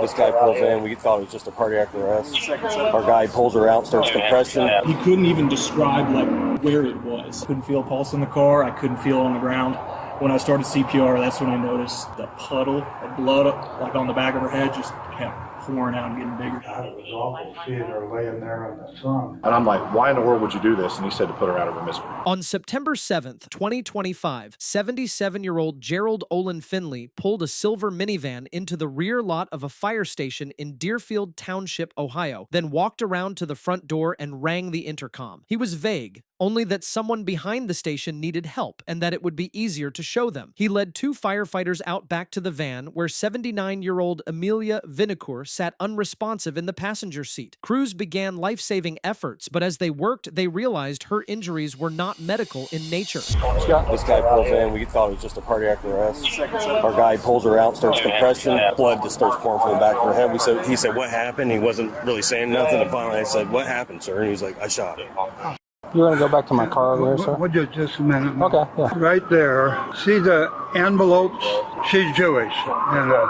This guy pulls in. We thought it was just a cardiac arrest. Our guy pulls her out, starts compression. He couldn't even describe like where it was. Couldn't feel a pulse in the car. I couldn't feel it on the ground. When I started CPR, that's when I noticed the puddle of blood like on the back of her head just kept pouring out and getting bigger. It was awful seeing her laying there in the sun. And I'm like, why in the world would you do this? And he said to put her out of her misery. On September 7th, 2025, 77-year-old Gerald Olin Finley pulled a silver minivan into the rear lot of a fire station in Deerfield Township, Ohio, then walked around to the front door and rang the intercom. He was vague, only that someone behind the station needed help and that it would be easier to show them. He led 2 firefighters out back to the van where 79-year-old Amelia Vinicour sat unresponsive in the passenger seat. Crews began life-saving efforts, but as they worked, they realized her injuries were not medical in nature. This guy pulls in. We thought it was just a cardiac arrest. Our guy pulls her out, starts compression. Blood just starts pouring from the back of her head. He said, what happened? He wasn't really saying nothing. And finally I said, what happened, sir? And he was like, I shot her. You're going to go back to my car over there, sir? Would you just a minute? Okay, yeah. Right there. See the envelopes? She's Jewish. And the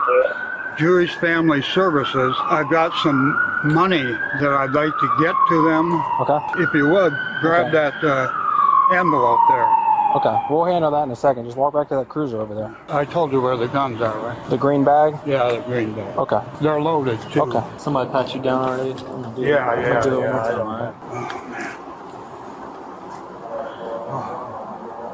Jewish Family Services. I've got some money that I'd like to get to them. Okay. If you would, grab that envelope there. Okay, we'll handle that in a second. Just walk back to that cruiser over there. I told you where the guns are, right? The green bag? Yeah, the green bag. Okay. They're loaded, too. Okay. Somebody pat you down already? Yeah. Alright.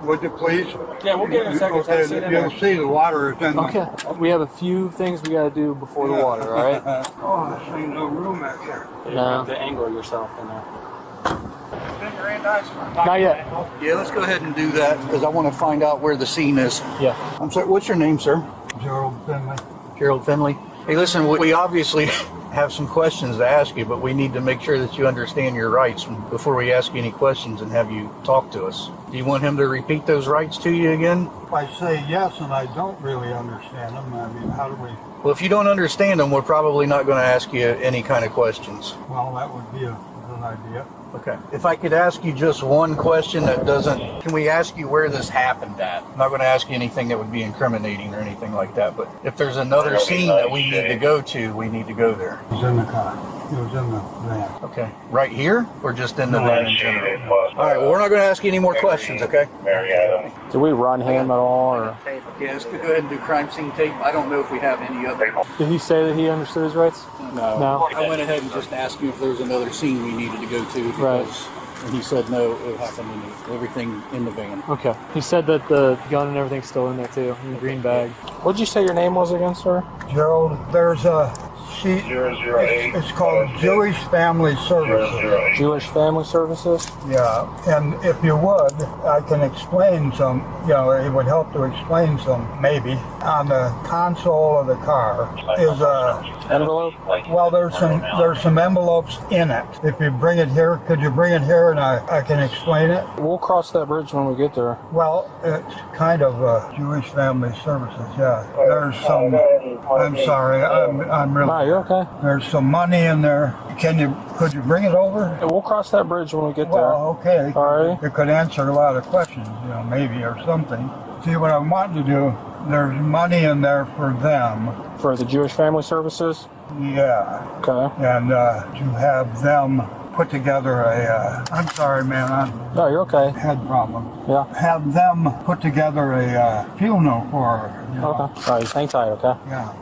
Would you please? Yeah, we'll get in a second. Okay, you'll see the water is in Okay. We have a few things we got to do before the water, all right? Oh, this ain't no room out here. No. To angle yourself in there. Not yet. Yeah, let's go ahead and do that because I want to find out where the scene is. Yeah. I'm sorry, what's your name, sir? Gerald Finley. Gerald Finley. Hey, listen, we obviously have some questions to ask you, but we need to make sure that you understand your rights before we ask you any questions and have you talk to us. Do you want him to repeat those rights to you again? If I say yes and I don't really understand them, I mean, how do we? Well, if you don't understand them, we're probably not going to ask you any kind of questions. Well, that would be a good idea. Okay. If I could ask you just one question that doesn't, can we ask you where this happened at? I'm not going to ask you anything that would be incriminating or anything like that, but if there's another scene that we need to go to, we need to go there. It was in the car. It was in the van. Okay. Right here or just in the van in general? All right. Well, we're not going to ask you any more questions, okay? Did we run him at all? Or? Yeah, let's go ahead and do crime scene tape. I don't know if we have any other. Did he say that he understood his rights? No. I went ahead and just asked you if there was another scene we needed to go to. Right. And he said no, it happened in everything in the van. Okay. He said that the gun and everything's still in there too, in the green bag. What did you say your name was again, sir? Gerald, there's a sheet. It's called Jewish Family Services. Jewish Family Services? Yeah, and if you would, I can explain some, it would help to explain some, maybe. On the console of the car is a envelope? Well, there's some envelopes in it. If you bring it here, could you bring it here and I can explain it? We'll cross that bridge when we get there. Well, it's kind of Jewish Family Services, yeah. There's some, I'm sorry, I'm really... No, you're okay. There's some money in there. Could you bring it over? Yeah, we'll cross that bridge when we get there. Well, okay. All right. It could answer a lot of questions, maybe, or something. See, what I'm wanting to do, there's money in there for them. For the Jewish Family Services? Yeah. Okay. And to have them put together I'm sorry, man, No, you're okay. Head problem. Yeah. Have them put together a funeral for her. Okay. All right, just hang tight, okay? Yeah.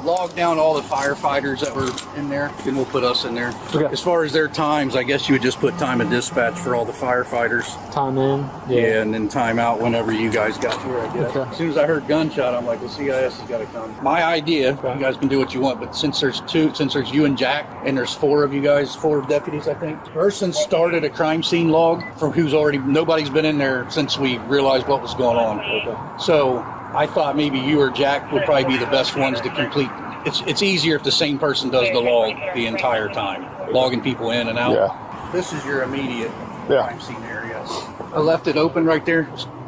Log down all the firefighters that were in there, and we'll put us in there. Okay. As far as their times, I guess you would just put time of dispatch for all the firefighters. Time in? Yeah, and then time out whenever you guys got here, I guess. Okay. As soon as I heard gunshot, I'm like, the CIS has got to come. My idea, you guys can do what you want, but since there's you and Jack, and there's 4 of you guys, 4 deputies, I think. Person started a crime scene log from nobody's been in there since we realized what was going on. Okay. So I thought maybe you or Jack would probably be the best ones to complete. It's easier if the same person does the log the entire time, logging people in and out. Yeah. This is your immediate Yeah. crime scene area. I left it open right there.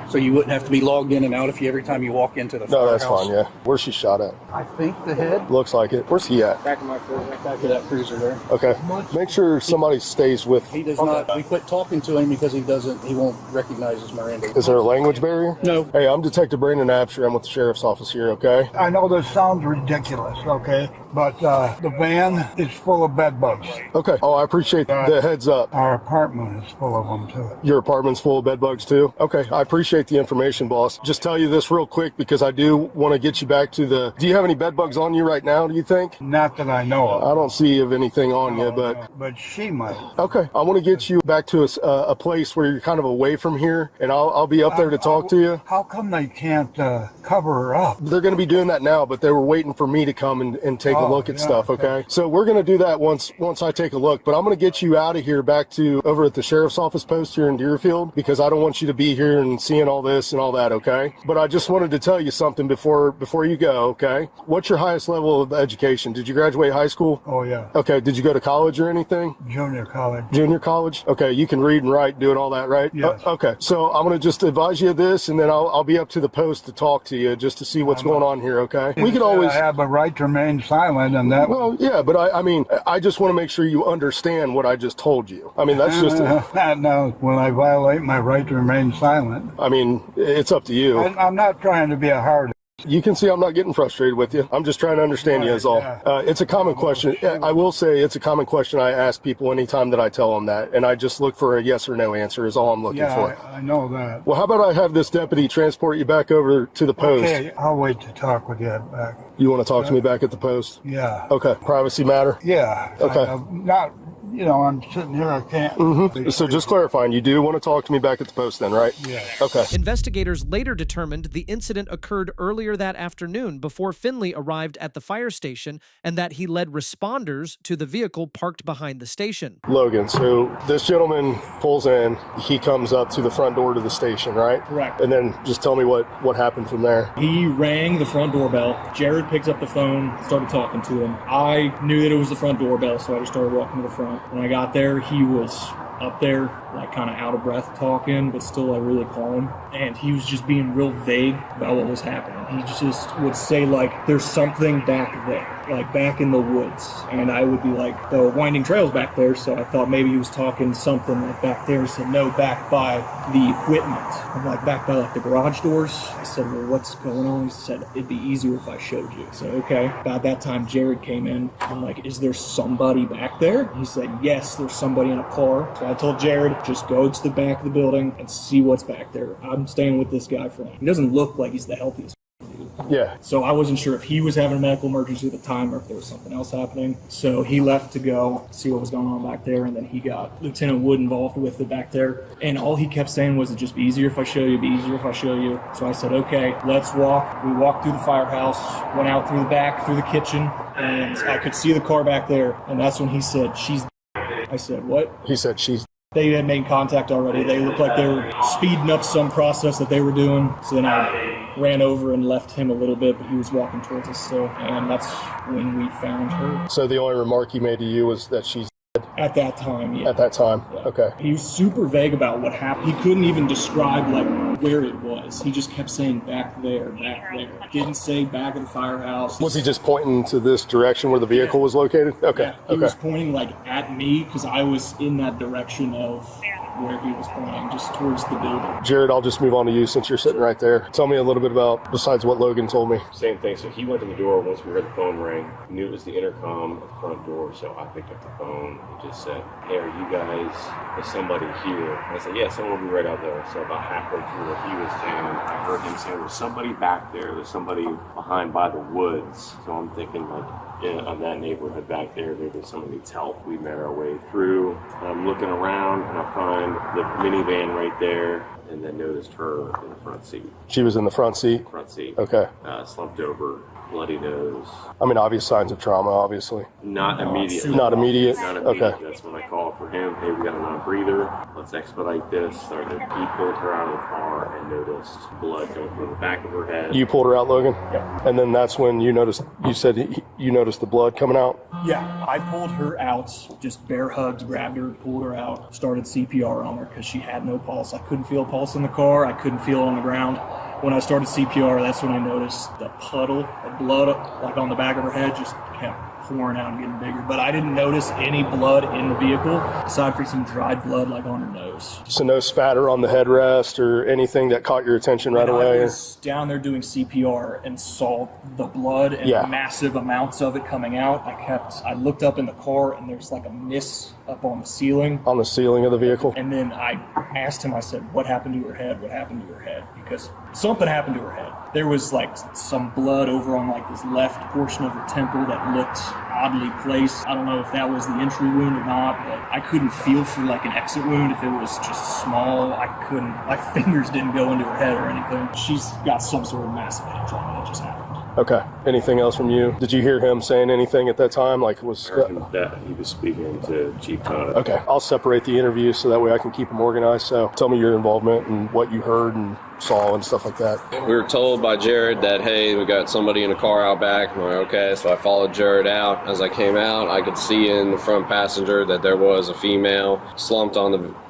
so you wouldn't have to be logged in and out if you every time you walk into the No, that's firehouse. fine, yeah. Where's she shot at? I think the head. Looks like it. Where's he at? Back of my cruiser. Back of that cruiser there. Okay. Make sure somebody stays with... He does not. We quit talking to him because he won't recognize his Miranda. Is there a language barrier? No. Hey, I'm Detective Brandon Absher. I'm with the Sheriff's Office here, okay? I know this sounds ridiculous, okay, but the van is full of bed bugs. Okay. Oh, I appreciate the heads up. Our apartment is full of them too. Your apartment's full of bed bugs too? Okay, I appreciate the information, boss. Just tell you this real quick because I do want to get you back to the... Do you have any bed bugs on you right now, do you think? Not that I know of. I don't see of anything on you, But she might. Okay, I want to get you back to a place where you're kind of away from here, and I'll be up there to talk to you. How come they can't cover her up? They're going to be doing that now, but they were waiting for me to come and take a look at stuff, okay? So we're going to do that once I take a look, but I'm going to get you out of here back to over at the Sheriff's Office post here in Deerfield because I don't want you to be here and seeing all this and all that, okay? But I just wanted to tell you something before you go, okay? What's your highest level of education? Did you graduate high school? Oh, yeah. Okay, did you go to college or anything? Junior college. Junior college? Okay, you can read and write, doing all that, right? Yes. Okay, so I'm going to just advise you of this, and then I'll be up to the post to talk to you just to see what's going on here, okay? We could always... I have a right to remain silent, and that... Well, yeah, but I mean, I just want to make sure you understand what I just told you. I mean, that's just... No, will I violate my right to remain silent? I mean, it's up to you. I'm not trying to be a hard... You can see I'm not getting frustrated with you. I'm just trying to understand you is all. It's a common question. I will say it's a common question I ask people anytime that I tell them that, and I just look for a yes or no answer is all I'm looking for. I know that. Well, how about I have this deputy transport you back over to the post? Okay, I'll wait to talk with you back. You want to talk to me back at the post? Yeah. Okay. Privacy matter? Yeah. Okay. Not, I'm sitting here, I can't. So just clarifying, you do want to talk to me back at the post then, right? Yeah. Okay. Investigators later determined the incident occurred earlier that afternoon before Finley arrived at the fire station and that he led responders to the vehicle parked behind the station. Logan, so this gentleman pulls in, he comes up to the front door to the station, right? Correct. And then just tell me what happened from there. He rang the front doorbell. Jared picked up the phone, started talking to him. I knew that it was the front doorbell, so I just started walking to the front. When I got there, he was up there, like kind of out of breath talking, but still like really calm. And he was just being real vague about what was happening. He just would say like, there's something back there, like back in the woods. And I would be like, the winding trail's back there. So I thought maybe he was talking something like back there. He said, no, back by the equipment. I'm like, back by like the garage doors. I said, well, what's going on? He said, it'd be easier if I showed you. So, okay. About that time, Jared came in. I'm like, is there somebody back there? He said, yes, there's somebody in a car. So I told Jared, just go to the back of the building and see what's back there. I'm staying with this guy for now. He doesn't look like he's the healthiest. Yeah. So I wasn't sure if he was having a medical emergency at the time or if there was something else happening. So he left to go see what was going on back there, and then he got Lieutenant Wood involved with it back there. And all he kept saying was, it'd just be easier if I show you, be easier if I show you. So I said, okay, let's walk. We walked through the firehouse, went out through the back, through the kitchen, and I could see the car back there. And that's when he said, she's... I said, what? He said she's... They had made contact already. They looked like they were speeding up some process that they were doing. So then I ran over and left him a little bit, but he was walking towards us still. And that's when we found her. So the only remark he made to you was that she's At that time, yeah. at that time? Yeah. Okay. He was super vague about what happened. He couldn't even describe like where it was. He just kept saying back there, back there. Didn't say back of the firehouse. Was he just pointing to this direction where the vehicle was located? Okay. Yeah, he Okay. was pointing like at me because I was in that direction of where he was pointing, just towards the building. Jared, I'll just move on to you since you're sitting right there. Tell me a little bit about, besides what Logan told me. Same thing. So he went to the door once we heard the phone ring. Knew it was the intercom at the front door, so I picked up the phone and just said, "Hey, are you guys? Is somebody here?" And I said, "Yeah, someone will be right out there." So about halfway through what he was saying, I heard him say, "There's somebody back there. There's somebody behind by the woods." So I'm thinking like, on that neighborhood back there, maybe someone needs help. We made our way through. I'm looking around and I find the minivan right there, and then noticed her in the front seat. She was in the front seat? Front seat. Okay. Slumped over bloody nose. I mean, obvious signs of trauma, obviously. Not immediate. Not immediate? Not immediate. Okay. That's when I called for him. Hey, we got a non-breather. Let's expedite this. Started. He pulled her out of the car and noticed blood going from the back of her head. You pulled her out, Logan? Yeah. And then that's when you noticed, you said you noticed the blood coming out? Yeah, I pulled her out, just bear hugged, grabbed her, pulled her out, started CPR on her because she had no pulse. I couldn't feel a pulse in the car. I couldn't feel it on the ground. When I started CPR, that's when I noticed the puddle of blood, like on the back of her head, just kept pouring out and getting bigger. But I didn't notice any blood in the vehicle, aside from some dried blood, like on her nose. So no spatter on the headrest or anything that caught your attention right away? I was down there doing CPR and saw the blood and massive amounts of it coming out. I looked up in the car and there's like a mist up on the ceiling. On the ceiling of the vehicle? And then I asked him, I said, what happened to her head? What happened to her head? Because something happened to her head. There was like some blood over on like this left portion of her temple that looked oddly placed. I don't know if that was the entry wound or not, but I couldn't feel for like an exit wound if it was just small. I couldn't, my fingers didn't go into her head or anything. She's got some sort of massive head trauma that just happened. Okay. Anything else from you? Did you hear him saying anything at that time? Like was that he was speaking to Chief Todd. Okay. I'll separate the interview so that way I can keep them organized. So tell me your involvement and what you heard and saw and stuff like that. We were told by Jared that, hey, we got somebody in a car out back. I'm like, okay, so I followed Jared out. As I came out, I could see in the front passenger that there was a female slumped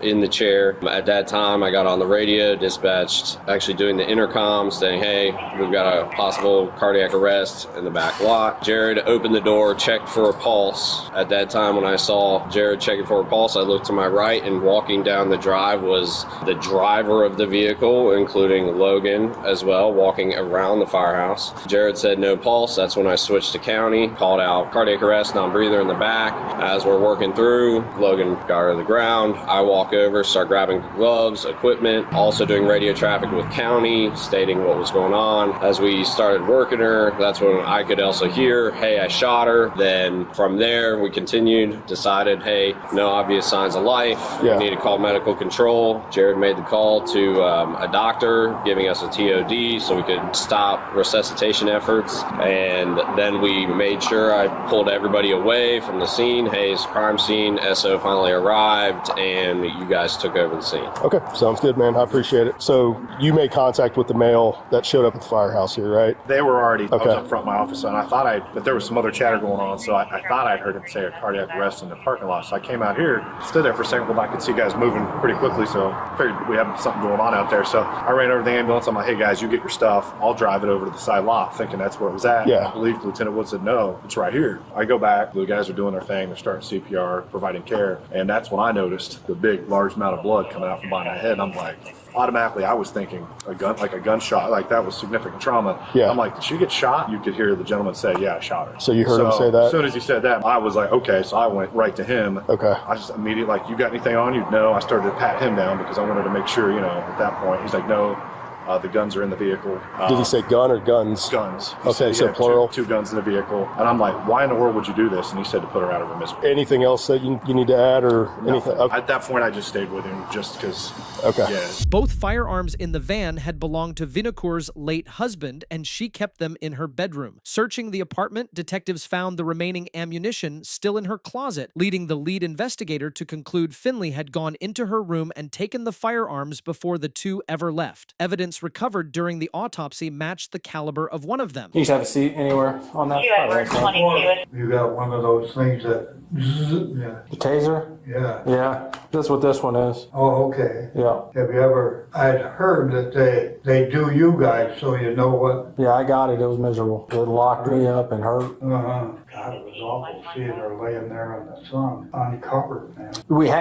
in the chair. At that time, I got on the radio, dispatched, actually doing the intercom, saying, hey, we've got a possible cardiac arrest in the back lot. Jared opened the door, checked for a pulse. At that time, when I saw Jared checking for a pulse, I looked to my right, and walking down the drive was the driver of the vehicle, including Logan as well, walking around the firehouse. Jared said no pulse. That's when I switched to county, called out cardiac arrest, non-breather in the back. As we're working through, Logan got her to the ground. I walk over, start grabbing gloves, equipment, also doing radio traffic with county, stating what was going on. As we started working her, that's when I could also hear, hey, I shot her. Then from there, we continued, decided, hey, no obvious signs of life. We need to call medical control. Jared made the call to a doctor, giving us a TOD so we could stop resuscitation efforts. And then we made sure I pulled everybody away from the scene. Hey, it's a crime scene. SO finally arrived, and you guys took over the scene. Okay, sounds good, man. I appreciate it. So you made contact with the male that showed up at the firehouse here, right? They were already, I was up front of my office, and I thought but there was some other chatter going on, so I thought I'd heard him say a cardiac arrest in the parking lot. So I came out here, stood there for a second, but I could see guys moving pretty quickly, so I figured we have something going on out there. So I ran over to the ambulance. I'm like, hey guys, you get your stuff. I'll drive it over to the side lot, thinking that's where it was at. Yeah. I believe Lieutenant Wood said, no, it's right here. I go back. The guys are doing their thing. They're starting CPR, providing care. And that's when I noticed the big, large amount of blood coming out from behind my head. And I'm like, automatically, I was thinking a gunshot, like that was significant trauma. Yeah. I'm like, did she get shot? You could hear the gentleman say, yeah, I shot her. So you heard him say that? As soon as he said that, I was like, okay. So I went right to him. Okay. I just immediately, like, you got anything on you? No. I started to pat him down because I wanted to make sure, at that point, he's like, no. The guns are in the vehicle. Did he say gun or guns? Guns. Okay, so plural. Two guns in the vehicle. And I'm like, why in the world would you do this? And he said to put her out of her misery. Anything else that you need to add or anything? Okay. At that point, I just stayed with him just because. Okay. Yeah. Both firearms in the van had belonged to Vinokur's late husband, and she kept them in her bedroom. Searching the apartment, detectives found the remaining ammunition still in her closet, leading the lead investigator to conclude Finley had gone into her room and taken the firearms before the two ever left. Evidence recovered during the autopsy matched the caliber of one of them. You just have a seat anywhere on that? You got one of those things that... Yeah. The taser? Yeah. Yeah, that's what this one is. Oh, okay. Yeah. Have you ever... I'd heard that they do you guys so you know what... Yeah, I got it. It was miserable. It locked me up and hurt. Uh-huh. God, it was awful seeing her laying there in the sun, uncovered, man.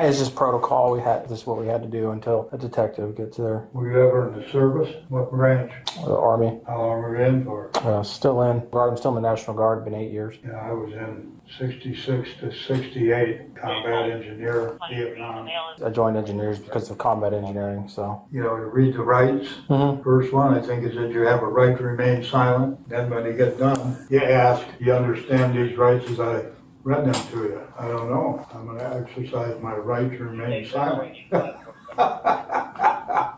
It's just protocol. This is what we had to do until a detective gets there. Were you ever in the service? What branch? The Army. How long were you in for? Still in. I'm still in the National Guard. Been 8 years. Yeah, I was in 66 to 68, combat engineer, Vietnam. I joined engineers because of combat engineering, so. You read the rights. Mm-hmm. First one, I think, is that you have a right to remain silent. Then when you get done, you ask, do you understand these rights as I read them to you? I don't know. I'm going to exercise my right to remain silent.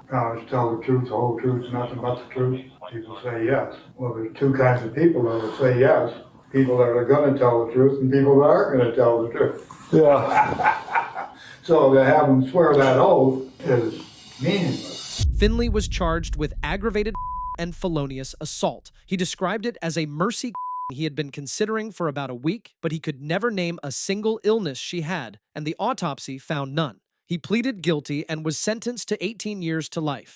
Promise to tell the truth, the whole truth, nothing but the truth. People say yes. Well, there's two kinds of people that will say yes. People that are going to tell the truth and people that aren't going to tell the truth. Yeah. So to have them swear that oath is meaningless. Finley was charged with aggravated and felonious assault. He described it as a mercy he had been considering for about a week, but he could never name a single illness she had, and the autopsy found none. He pleaded guilty and was sentenced to 18 years to life.